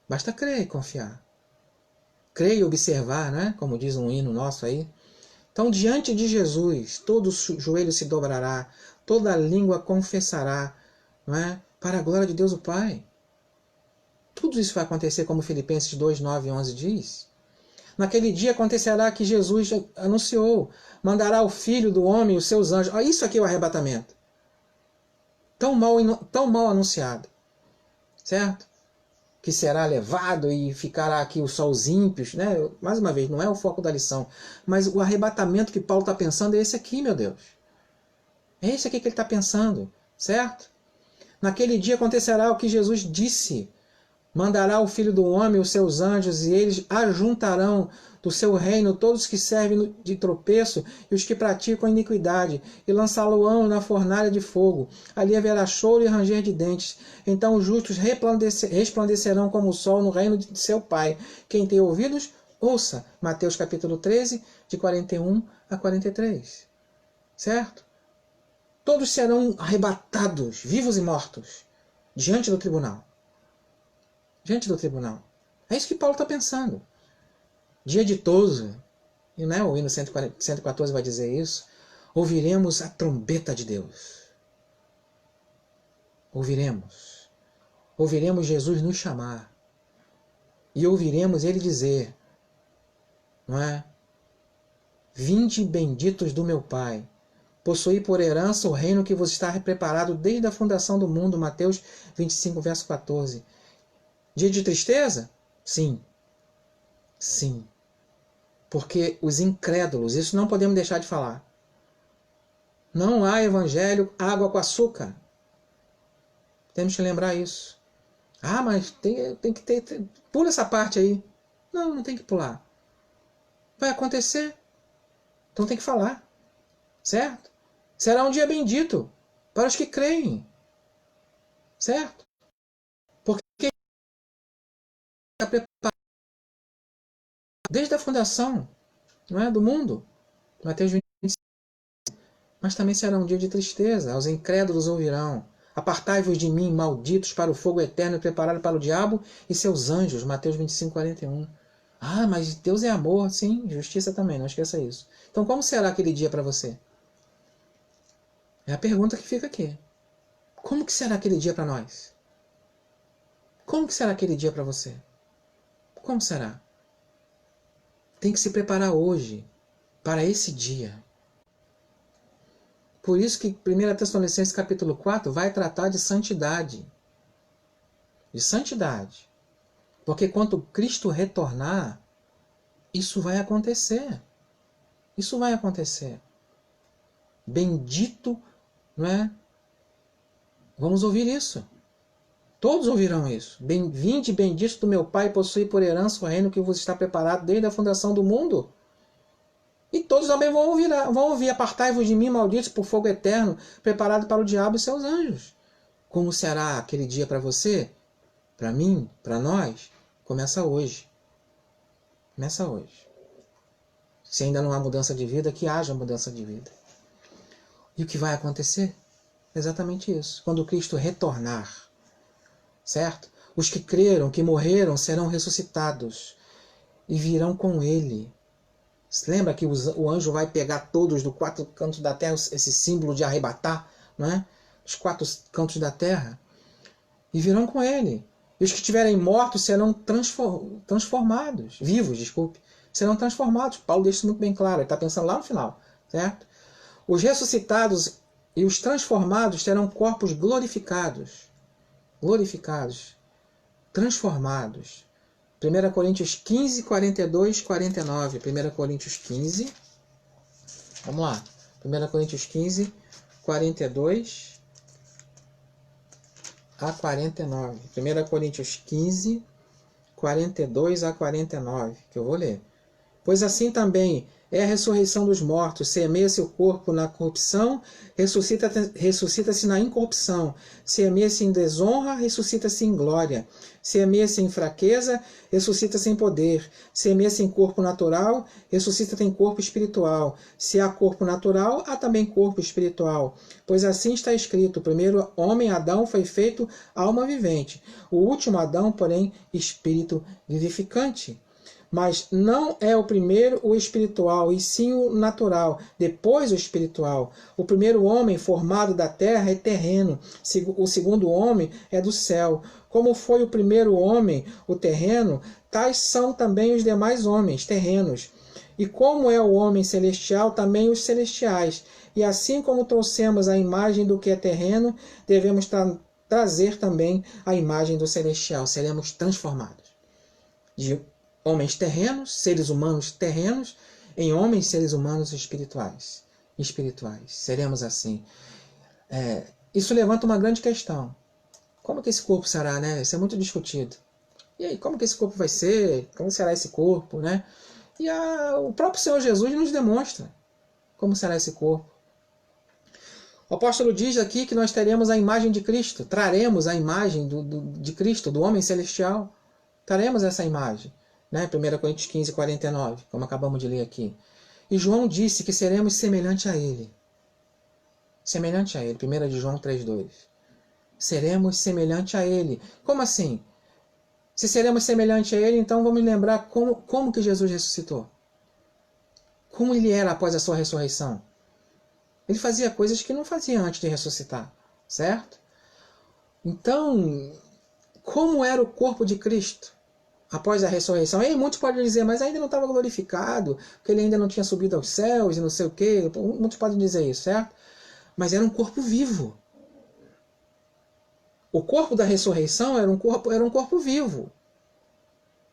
Basta crer e confiar. Crer e observar, né? Como diz um hino nosso aí. Então, diante de Jesus, todo joelho se dobrará, toda língua confessará, não é? Para a glória de Deus o Pai. Tudo isso vai acontecer como Filipenses 2, 9 e 11 diz. Naquele dia acontecerá que Jesus anunciou, mandará o Filho do Homem os seus anjos. Olha, isso aqui é o arrebatamento. Tão mal anunciado, certo? Que será levado e ficará aqui só os ímpios, né? Mais uma vez, não é o foco da lição, mas o arrebatamento que Paulo está pensando é esse aqui, meu Deus. É esse aqui que ele está pensando, certo? Naquele dia acontecerá o que Jesus disse, mandará o Filho do Homem os seus anjos, e eles ajuntarão do seu reino todos os que servem de tropeço e os que praticam iniquidade, e lançá-lo-ão na fornalha de fogo. Ali haverá choro e ranger de dentes. Então os justos resplandecerão como o sol no reino de seu Pai. Quem tem ouvidos, ouça. Mateus capítulo 13, de 41 a 43. Certo? Todos serão arrebatados, vivos e mortos, diante do tribunal. Diante do tribunal. É isso que Paulo está pensando. Dia ditoso, e né, o hino 114 vai dizer isso, ouviremos a trombeta de Deus. Ouviremos. Ouviremos Jesus nos chamar. E ouviremos Ele dizer, não é? Vinde benditos do meu Pai, possuí por herança o reino que vos está preparado desde a fundação do mundo. Mateus 25, verso 14. Dia de tristeza? Sim. Sim. Porque os incrédulos, isso não podemos deixar de falar. Não há evangelho água com açúcar. Temos que lembrar isso. Ah, mas tem que ter... Pula essa parte aí. Não, não tem que pular. Vai acontecer. Então tem que falar. Certo? Será um dia bendito para os que creem. Certo? Porque está preparado desde a fundação, não é, do mundo. Mateus 25. Mas também será um dia de tristeza. Aos incrédulos ouvirão. Apartai-vos de mim, malditos, para o fogo eterno preparado para o diabo e seus anjos. Mateus 25, 41. Ah, mas Deus é amor. Sim, justiça também, não esqueça isso. Então como será aquele dia para você? É a pergunta que fica aqui. Como que será aquele dia para nós? Como que será aquele dia para você? Como será? Tem que se preparar hoje para esse dia. Por isso que 1 Tessalonicenses capítulo 4 vai tratar de santidade. De santidade. Porque quando Cristo retornar, isso vai acontecer. Isso vai acontecer. Bendito, não é? Vamos ouvir isso. Todos ouvirão isso. Vinde bendito do meu Pai, possui por herança o reino que vos está preparado desde a fundação do mundo. E todos também vão ouvir, apartai-vos de mim, malditos, por fogo eterno, preparado para o diabo e seus anjos. Como será aquele dia para você? Para mim? Para nós? Começa hoje. Começa hoje. Se ainda não há mudança de vida, que haja mudança de vida. E o que vai acontecer? Exatamente isso. Quando Cristo retornar, certo? Os que creram, que morreram, serão ressuscitados e virão com Ele. Lembra que o anjo vai pegar todos dos quatro cantos da terra, esse símbolo de arrebatar, não é? Os quatro cantos da terra, e virão com Ele. E os que estiverem mortos serão transformados, vivos, desculpe, serão transformados. Paulo deixa isso muito bem claro, ele está pensando lá no final, certo? Os ressuscitados e os transformados terão corpos glorificados, transformados. 1 Coríntios 15, 42, 49. 1 Coríntios 15. Vamos lá. 1 Coríntios 15, 42 a 49. 1 Coríntios 15, 42 a 49. Que eu vou ler. Pois assim também é a ressurreição dos mortos. Semeia-se o corpo na corrupção, ressuscita-se na incorrupção. Semeia-se em desonra, ressuscita-se em glória. Semeia-se em fraqueza, ressuscita-se em poder. Semeia-se em corpo natural, ressuscita-se em corpo espiritual. Se há corpo natural, há também corpo espiritual. Pois assim está escrito: o primeiro homem, Adão, foi feito alma vivente. O último Adão, porém, espírito vivificante. Mas não é o primeiro o espiritual, e sim o natural, depois o espiritual. O primeiro homem formado da terra é terreno, o segundo homem é do céu. Como foi o primeiro homem, o terreno, tais são também os demais homens, terrenos. E como é o homem celestial, também os celestiais. E assim como trouxemos a imagem do que é terreno, devemos trazer também a imagem do celestial. Seremos transformados de homens terrenos, seres humanos terrenos, em homens, seres humanos espirituais. Seremos assim. Isso levanta uma grande questão. Como que esse corpo será, né? Isso é muito discutido. E aí, como que esse corpo vai ser? Como será esse corpo, né? E o próprio Senhor Jesus nos demonstra como será esse corpo. O apóstolo diz aqui que nós teremos a imagem de Cristo, traremos a imagem de Cristo, do homem celestial. Traremos essa imagem. Né? 1 Coríntios 15, 49, como acabamos de ler aqui. E João disse que seremos semelhante a Ele. Semelhante a Ele. 1 de João 3,2. Seremos semelhante a Ele. Como assim? Se seremos semelhante a Ele, então vamos lembrar como que Jesus ressuscitou. Como Ele era após a sua ressurreição. Ele fazia coisas que não fazia antes de ressuscitar. Certo? Então, como era o corpo de Cristo após a ressurreição? E muitos podem dizer, mas ainda não estava glorificado, porque ele ainda não tinha subido aos céus e não sei o quê. Muitos podem dizer isso, certo? Mas era um corpo vivo. O corpo da ressurreição era um corpo vivo.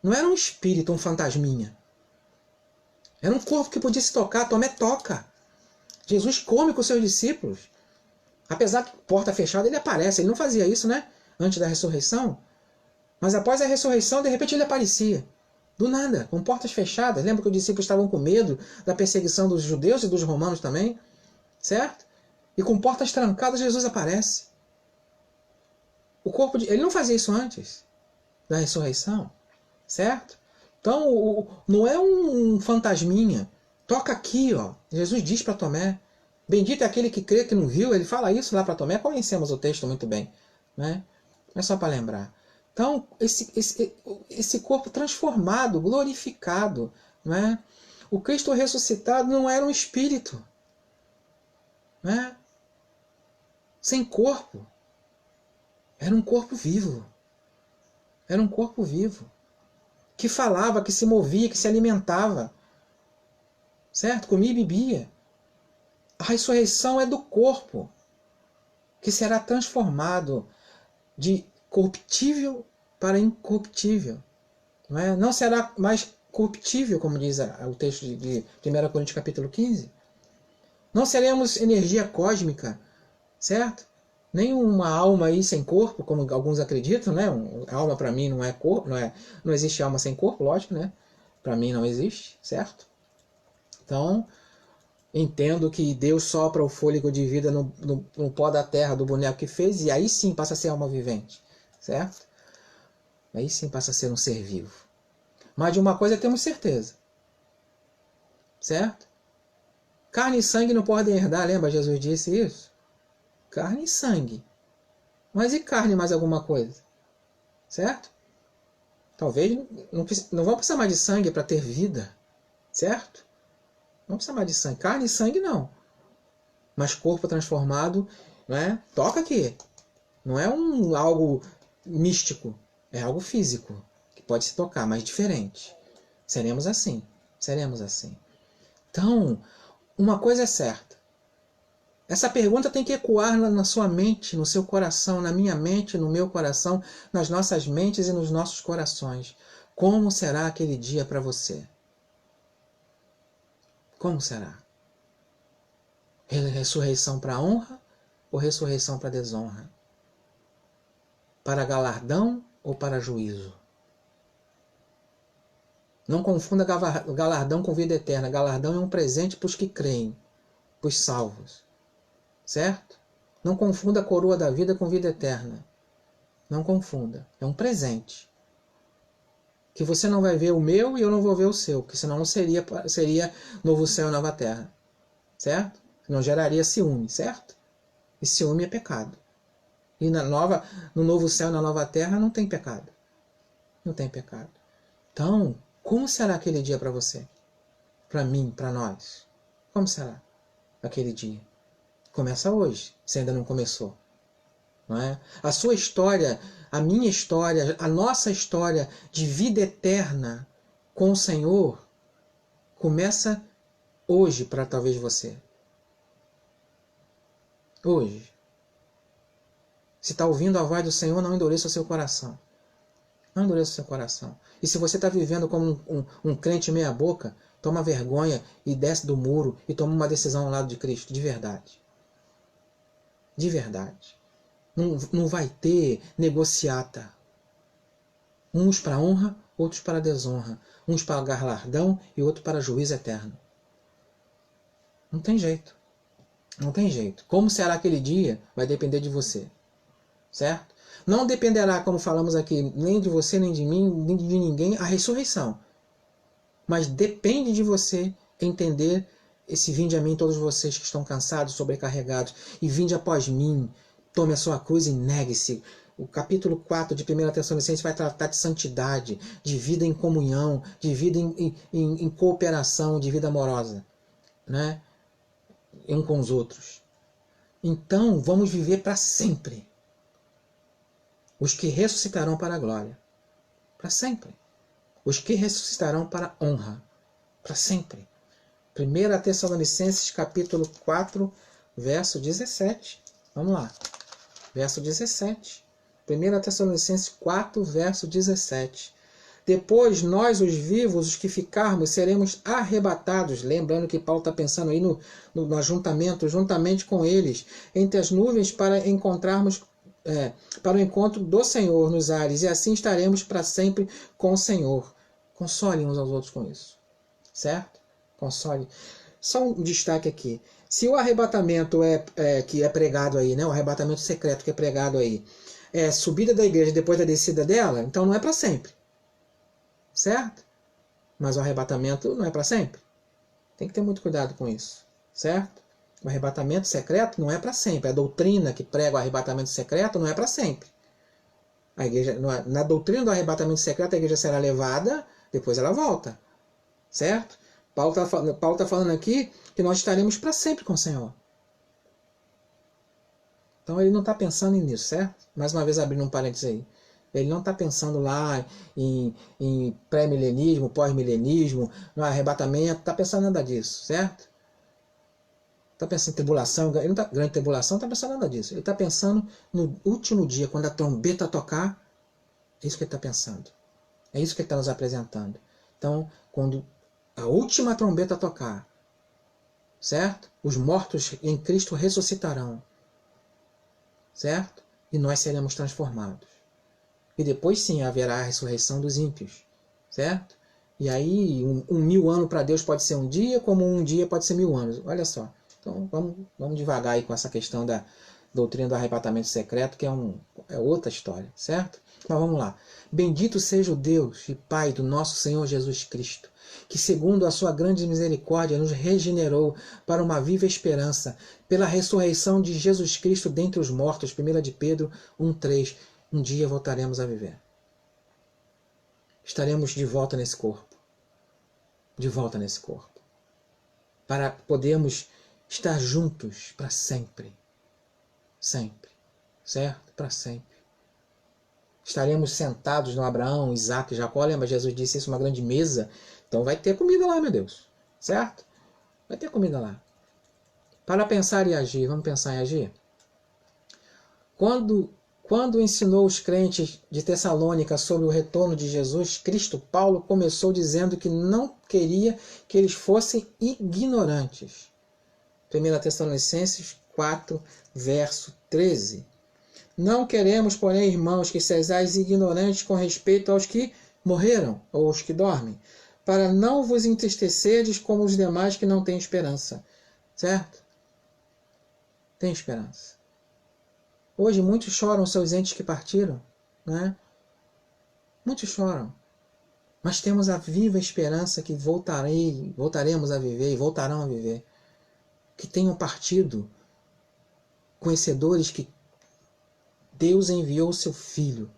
Não era um espírito, um fantasminha. Era um corpo que podia se tocar. Tomé toca. Jesus come com seus discípulos. Apesar que porta fechada ele aparece. Ele não fazia isso, né? Antes da ressurreição. Mas após a ressurreição, de repente ele aparecia. Do nada, com portas fechadas. Lembra que os discípulos estavam com medo da perseguição dos judeus e dos romanos também? Certo? E com portas trancadas, Jesus aparece. Ele não fazia isso antes da ressurreição. Certo? Então, não é um fantasminha. Toca aqui, ó. Jesus diz para Tomé. Bendito é aquele que crê que não viu. Ele fala isso lá para Tomé. Conhecemos o texto muito bem. Né? É só para lembrar. Então, esse corpo transformado, glorificado, né? O Cristo ressuscitado não era um espírito, né? Sem corpo. Era um corpo vivo. Era um corpo vivo. Que falava, que se movia, que se alimentava. Certo? Comia e bebia. A ressurreição é do corpo, que será transformado de corruptível para incorruptível. Não será mais corruptível, como diz o texto de 1 Coríntios capítulo 15. Não seremos energia cósmica, certo? Nem uma alma aí sem corpo, como alguns acreditam, né? Alma para mim não é corpo, não existe alma sem corpo, lógico, né? Para mim não existe, certo? Então, entendo que Deus sopra o fôlego de vida no pó da terra do boneco que fez, e aí sim passa a ser alma vivente, certo? Aí sim passa a ser um ser vivo. Mas de uma coisa temos certeza. Certo? Carne e sangue não podem herdar, lembra? Jesus disse isso? Carne e sangue. Mas e carne mais alguma coisa? Certo? Talvez não vão precisar mais de sangue para ter vida. Certo? Não precisa mais de sangue. Carne e sangue não. Mas corpo transformado, né? Toca aqui. Não é algo místico. É algo físico. Que pode se tocar, mas diferente. Seremos assim. Seremos assim. Então, uma coisa é certa. Essa pergunta tem que ecoar na sua mente, no seu coração, na minha mente, no meu coração, nas nossas mentes e nos nossos corações. Como será aquele dia para você? Como será? Ressurreição para honra ou ressurreição para desonra? Para galardão ou para juízo? Não confunda galardão com vida eterna. Galardão é um presente para os que creem, para os salvos. Certo? Não confunda a coroa da vida com vida eterna. Não confunda. É um presente. Que você não vai ver o meu e eu não vou ver o seu. Porque senão não seria novo céu e nova terra. Certo? Não geraria ciúme. Certo? E ciúme é pecado. E no novo céu e na nova terra não tem pecado. Não tem pecado. Então, Como será aquele dia para você? Para mim, para nós? Como será aquele dia? Começa hoje, se ainda não começou. Não é? A sua história, a minha história, a nossa história de vida eterna com o Senhor começa hoje para talvez você. Hoje. Se está ouvindo a voz do Senhor, não endureça o seu coração. Não endureça o seu coração. E se você está vivendo como um crente meia boca, toma vergonha e desce do muro e toma uma decisão ao lado de Cristo, de verdade. De verdade. Não vai ter negociata. Uns para honra, outros para desonra. Uns para galardão e outros para juízo eterno. Não tem jeito. Não tem jeito. Como será aquele dia vai depender de você. Certo? Não dependerá, como falamos aqui, nem de você, nem de mim, nem de ninguém, a ressurreição. Mas depende de você entender esse vinde a mim, todos vocês que estão cansados, sobrecarregados, e vinde após mim, tome a sua cruz e negue-se. O capítulo 4 de 1 Tessalonicenses vai tratar de santidade, de vida em comunhão, de vida em cooperação, de vida amorosa, né? Um com os outros. Então, vamos viver para sempre. Os que ressuscitarão para a glória. Para sempre. Os que ressuscitarão para a honra. Para sempre. 1 Tessalonicenses capítulo 4, verso 17. Vamos lá. Verso 17. 1 Tessalonicenses 4, verso 17. Depois nós, os vivos, os que ficarmos, seremos arrebatados. Lembrando que Paulo está pensando aí no ajuntamento, juntamente com eles, entre as nuvens para encontrarmos para o encontro do Senhor nos ares, e assim estaremos para sempre com o Senhor. Console uns aos outros com isso. Certo? Console. Só um destaque aqui. Se o arrebatamento que é pregado aí, né, o arrebatamento secreto que é pregado aí, é subida da igreja depois da descida dela, então não é para sempre. Certo? Mas o arrebatamento não é para sempre. Tem que ter muito cuidado com isso. Certo? O arrebatamento secreto não é para sempre. A doutrina que prega o arrebatamento secreto não é para sempre. A igreja, na doutrina do arrebatamento secreto, a igreja será levada, depois ela volta. Certo? Paulo tá falando aqui que nós estaremos para sempre com o Senhor. Então ele não está pensando nisso, certo? Mais uma vez abrindo um parênteses aí. Ele não está pensando lá em pré-milenismo, pós-milenismo, no arrebatamento, está pensando nada disso, certo? Está pensando em tribulação, grande tribulação, está pensando nada disso. Ele está pensando no último dia, quando a trombeta tocar, é isso que ele está pensando. É isso que ele está nos apresentando. Então, quando a última trombeta tocar, certo? Os mortos em Cristo ressuscitarão, certo? E nós seremos transformados. E depois sim haverá a ressurreição dos ímpios, certo? E aí, 1000 anos para Deus pode ser um dia, como um dia pode ser 1000 anos. Olha só. Então vamos devagar aí com essa questão da doutrina do arrebatamento secreto, que é outra história, certo? Mas vamos lá. Bendito seja o Deus e Pai do nosso Senhor Jesus Cristo, que segundo a sua grande misericórdia nos regenerou para uma viva esperança, pela ressurreição de Jesus Cristo dentre os mortos. 1 de Pedro 1,3. Um dia voltaremos a viver. Estaremos de volta nesse corpo. De volta nesse corpo. Para podermos estar juntos para sempre. Sempre. Certo? Para sempre. Estaremos sentados no Abraão, Isaac e Jacó. Lembra? Jesus disse isso, uma grande mesa. Então vai ter comida lá, meu Deus. Certo? Vai ter comida lá. Para pensar e agir. Vamos pensar em agir? Quando ensinou os crentes de Tessalônica sobre o retorno de Jesus Cristo, Paulo começou dizendo que não queria que eles fossem ignorantes. 1 Tessalonicenses 4, verso 13. Não queremos, porém, irmãos, que sejais ignorantes com respeito aos que morreram, ou aos que dormem, para não vos entristecerdes como os demais que não têm esperança. Certo? Tem esperança. Hoje muitos choram seus entes que partiram, né? Muitos choram. Mas temos a viva esperança que voltaremos a viver e voltarão a viver. Que tenham partido conhecedores que Deus enviou o seu Filho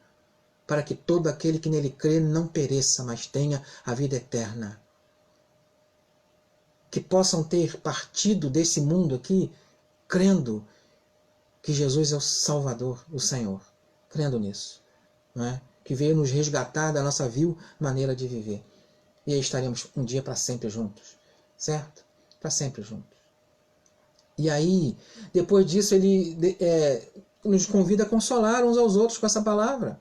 para que todo aquele que nele crê não pereça, mas tenha a vida eterna. Que possam ter partido desse mundo aqui crendo que Jesus é o Salvador, o Senhor, crendo nisso, não é? Que veio nos resgatar da nossa vil maneira de viver. E aí estaremos um dia para sempre juntos, certo? Para sempre juntos. E aí, depois disso, ele nos convida a consolar uns aos outros com essa palavra,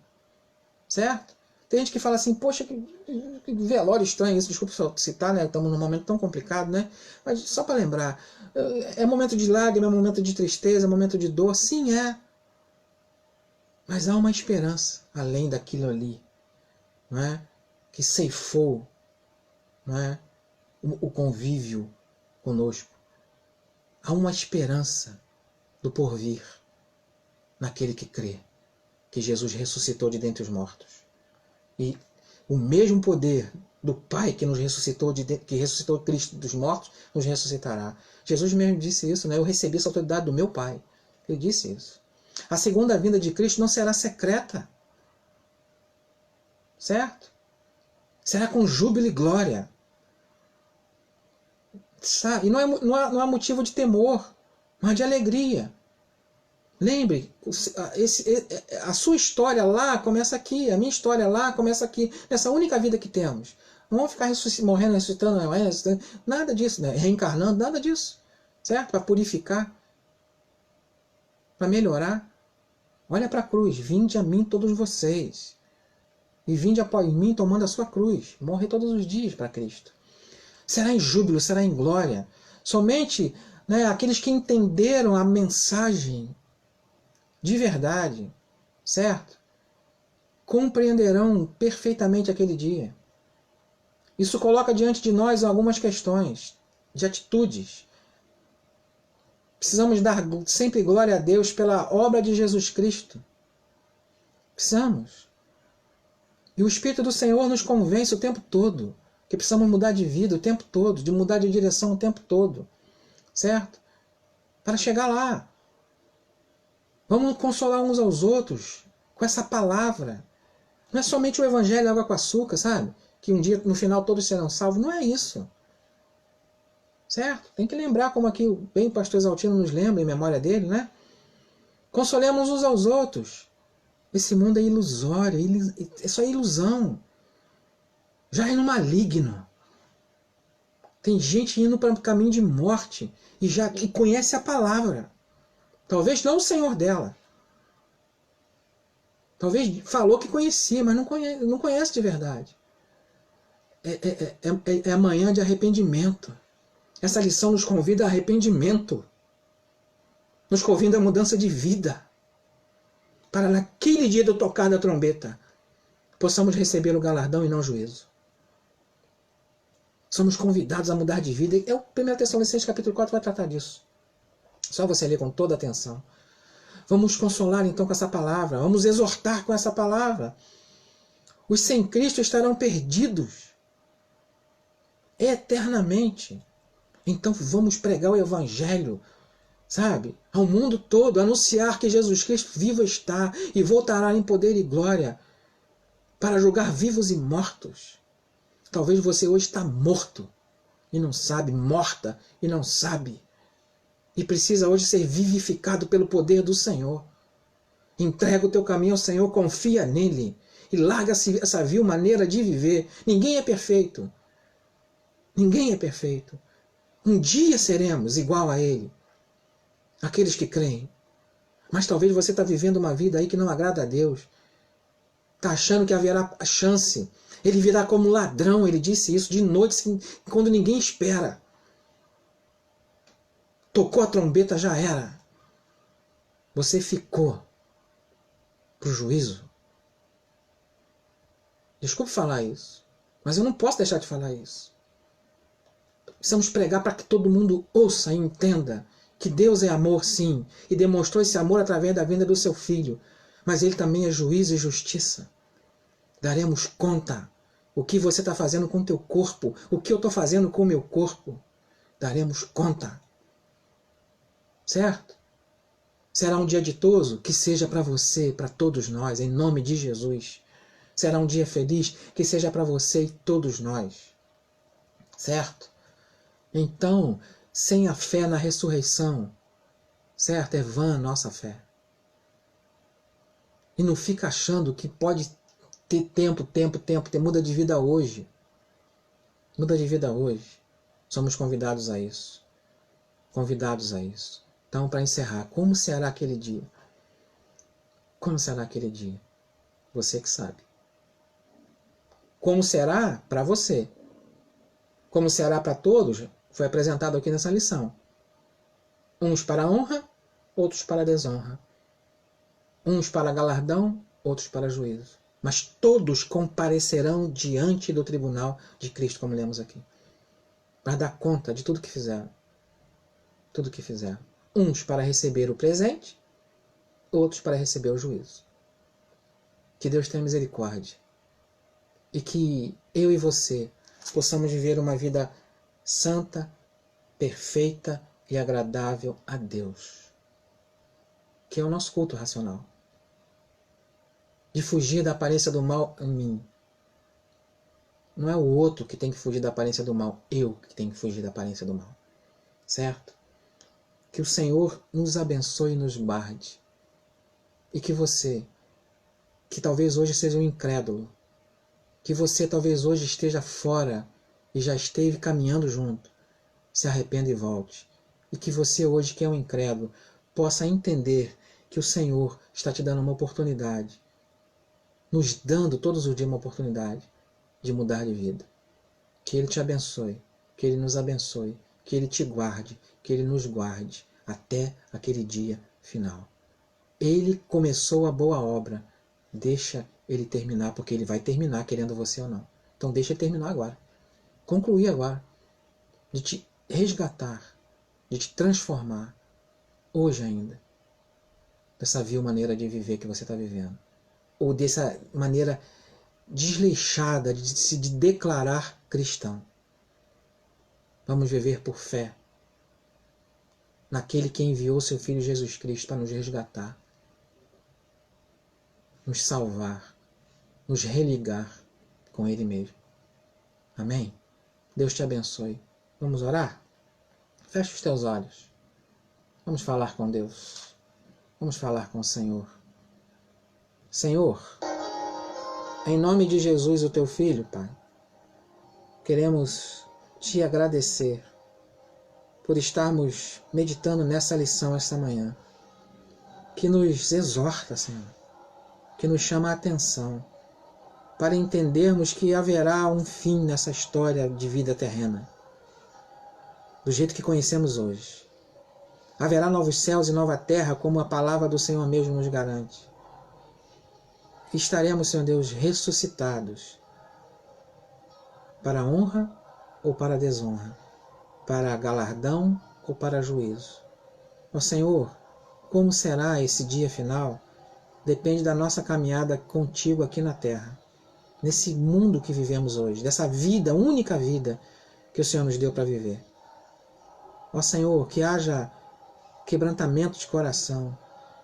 certo? Tem gente que fala assim, poxa, que velório estranho isso, desculpa só citar, né? Estamos num momento tão complicado, né? Mas só para lembrar, é momento de lágrima, é momento de tristeza, é momento de dor, sim é. Mas há uma esperança além daquilo ali, não é? Que ceifou, não é? O convívio conosco. Há uma esperança do porvir naquele que crê que Jesus ressuscitou de dentre os mortos. E o mesmo poder do Pai que nos ressuscitou, que ressuscitou Cristo dos mortos, nos ressuscitará. Jesus mesmo disse isso, né? Eu recebi essa autoridade do meu Pai. Ele disse isso. A segunda vinda de Cristo não será secreta. Certo? Será com júbilo e glória. E não há motivo de temor, mas de alegria. Lembre, a sua história lá começa aqui, a minha história lá começa aqui, nessa única vida que temos. Não vamos ficar morrendo, ressuscitando, nada disso, né? Reencarnando, nada disso. Certo? Para purificar, para melhorar. Olha para a cruz, vinde a mim todos vocês. E vinde após mim tomando a sua cruz. Morrer todos os dias para Cristo. Será em júbilo, será em glória. Somente, né, aqueles que entenderam a mensagem de verdade, certo? Compreenderão perfeitamente aquele dia. Isso coloca diante de nós algumas questões de atitudes. Precisamos dar sempre glória a Deus pela obra de Jesus Cristo. Precisamos. E o Espírito do Senhor nos convence o tempo todo que precisamos mudar de vida o tempo todo, de mudar de direção o tempo todo. Certo? Para chegar lá. Vamos consolar uns aos outros com essa palavra. Não é somente o evangelho água com açúcar, sabe? Que um dia, no final, todos serão salvos. Não é isso. Certo? Tem que lembrar, como aqui bem o pastor Exaltino nos lembra, em memória dele, né? Consolemos uns aos outros. Esse mundo é ilusório, é só ilusão. Já é no maligno. Tem gente indo para um caminho de morte e conhece a palavra. Talvez não o Senhor dela. Talvez falou que conhecia, mas não conhece de verdade. É a manhã de arrependimento. Essa lição nos convida a arrependimento. Nos convida a mudança de vida. Para naquele dia do tocar da trombeta, possamos receber o galardão e não o juízo. Somos convidados a mudar de vida. É o 1 Tessalonicenses capítulo 4 vai tratar disso. Só você ler com toda atenção. Vamos consolar então com essa palavra. Vamos exortar com essa palavra. Os sem Cristo estarão perdidos eternamente. Então vamos pregar o Evangelho, sabe? Ao mundo todo. Anunciar que Jesus Cristo vivo está e voltará em poder e glória para julgar vivos e mortos. Talvez você hoje está morto e não sabe, morta e não sabe. E precisa hoje ser vivificado pelo poder do Senhor. Entrega o teu caminho ao Senhor, confia nele. E larga essa vil maneira de viver. Ninguém é perfeito. Ninguém é perfeito. Um dia seremos igual a ele. Aqueles que creem. Mas talvez você está vivendo uma vida aí que não agrada a Deus. Está achando que haverá chance. Ele virá como ladrão, ele disse isso, de noite, quando ninguém espera. Tocou a trombeta, já era. Você ficou para o juízo. Desculpe falar isso, mas eu não posso deixar de falar isso. Precisamos pregar para que todo mundo ouça e entenda que Deus é amor, sim, e demonstrou esse amor através da vinda do seu Filho, mas Ele também é juízo e justiça. Daremos conta o que você está fazendo com o teu corpo, o que eu estou fazendo com o meu corpo. Daremos conta. Certo? Será um dia ditoso? Que seja para você, para todos nós, em nome de Jesus. será um dia feliz, que seja para você e todos nós. Certo? Então, sem a fé na ressurreição, certo? É vã a nossa fé. E não fica achando que pode ter tempo, muda de vida hoje. Muda de vida hoje. Somos convidados a isso. Convidados a isso. Então, para encerrar, como será aquele dia? Como será aquele dia? Você que sabe. Como será para você? Como será para todos? Foi apresentado aqui nessa lição. Uns para a honra, outros para a desonra. Uns para galardão, outros para juízo. Mas todos comparecerão diante do tribunal de Cristo, como lemos aqui. Para dar conta de tudo que fizeram. Tudo que fizeram. Uns para receber o presente, outros para receber o juízo. Que Deus tenha misericórdia. E que eu e você possamos viver uma vida santa, perfeita e agradável a Deus. Que é o nosso culto racional. De fugir da aparência do mal em mim. Não é o outro que tem que fugir da aparência do mal, eu que tenho que fugir da aparência do mal. Certo? Que o Senhor nos abençoe e nos guarde. E que você, que talvez hoje seja um incrédulo, que você talvez hoje esteja fora e já esteve caminhando junto, se arrependa e volte. E que você hoje, que é um incrédulo, possa entender que o Senhor está te dando uma oportunidade, nos dando todos os dias uma oportunidade de mudar de vida. Que Ele te abençoe, que Ele nos abençoe, que Ele te guarde, que Ele nos guarde até aquele dia final. Ele começou a boa obra, deixa Ele terminar, porque Ele vai terminar, querendo você ou não. Então deixa Ele terminar agora. Concluir agora. De te resgatar, de te transformar, hoje ainda, dessa vil maneira de viver que você está vivendo. Ou dessa maneira desleixada de se declarar cristão. Vamos viver por fé naquele que enviou seu Filho Jesus Cristo para nos resgatar, nos salvar, nos religar com Ele mesmo. Amém? Deus te abençoe. Vamos orar? Feche os teus olhos. Vamos falar com Deus. Vamos falar com o Senhor. Senhor, em nome de Jesus, o teu Filho, Pai, queremos te agradecer por estarmos meditando nessa lição esta manhã, que nos exorta, Senhor, que nos chama a atenção, para entendermos que haverá um fim nessa história de vida terrena, do jeito que conhecemos hoje. Haverá novos céus e nova terra, como a palavra do Senhor mesmo nos garante. E estaremos, Senhor Deus, ressuscitados para a honra ou para a desonra, para galardão ou para juízo. Ó Senhor, como será esse dia final? Depende da nossa caminhada contigo aqui na terra, nesse mundo que vivemos hoje, dessa vida, única vida que o Senhor nos deu para viver. Ó Senhor, que haja quebrantamento de coração,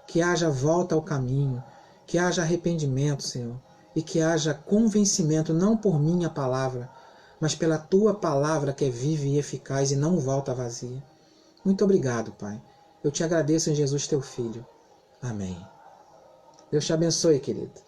que haja volta ao caminho, que haja arrependimento, Senhor, e que haja convencimento, não por minha palavra, mas pela Tua palavra que é viva e eficaz e não volta vazia. Muito obrigado, Pai. Eu te agradeço em Jesus, Teu Filho. Amém. Deus te abençoe, querido.